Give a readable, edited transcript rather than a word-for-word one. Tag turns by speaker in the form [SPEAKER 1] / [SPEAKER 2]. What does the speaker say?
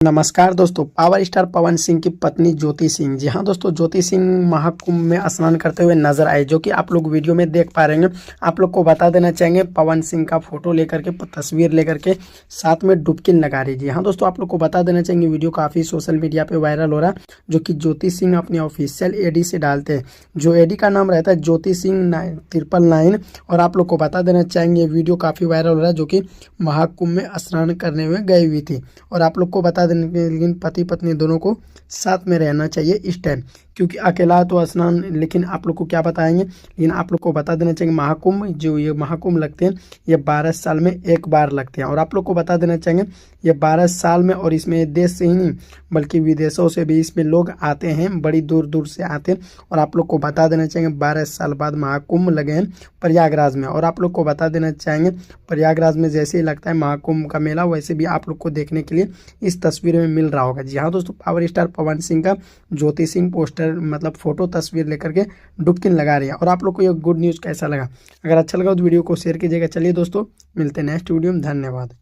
[SPEAKER 1] नमस्कार दोस्तों। Power star Pawan Singh की पत्नी ज्योति सिंह, जी हाँ दोस्तों, ज्योति सिंह महाकुंभ में स्नान करते हुए नजर आए, जो कि आप लोग वीडियो में देख पा रहे हैं। आप लोग को बता देना चाहेंगे पवन सिंह का फोटो लेकर के, तस्वीर लेकर के साथ में डुबकी लगा रही। जी हाँ दोस्तों, आप लोग को बता देना चाहेंगे वीडियो काफ़ी सोशल मीडिया पे वायरल हो रहा है, जो कि ज्योति सिंह अपने ऑफिशियल एडी से डालते हैं, जो एडी का नाम रहता है ज्योति सिंह 999। और आप लोग को बता देना चाहेंगे वीडियो काफ़ी वायरल हो रहा है, जो कि महाकुंभ में स्नान करने हुए गई हुई थी। और आप लोग को बता लेकिन पति पत्नी दोनों को साथ में रहना चाहिए इस टाइम, क्योंकि अकेला तो स्नान, लेकिन आप लोग को क्या बताएंगे, लेकिन आप लोग को बता देना चाहिए महाकुंभ, जो ये महाकुंभ लगते हैं, ये 12 साल में एक बार लगते हैं। और आप लोग को बता देना चाहिए ये 12 साल में, और इसमें देश से ही नहीं बल्कि विदेशों से भी इसमें लोग आते हैं, बड़ी दूर दूर से आते हैं। और आप लोग को बता देना चाहिए 12 साल बाद महाकुंभ लगे हैं प्रयागराज में। और आप लोग को बता देना चाहेंगे प्रयागराज में जैसे ही लगता है महाकुंभ का मेला, वैसे भी आप लोग को देखने के लिए इस तस्वीर में मिल रहा होगा। जी हाँ दोस्तों, पावर स्टार पवन सिंह का ज्योति सिंह पोस्टर मतलब फोटो तस्वीर लेकर के डुबकी लगा रही है। और आप लोग को ये गुड न्यूज़ कैसा लगा? अगर अच्छा लगा तो वीडियो को शेयर कीजिएगा। चलिए दोस्तों, मिलते हैं नेक्स्ट वीडियो में। धन्यवाद।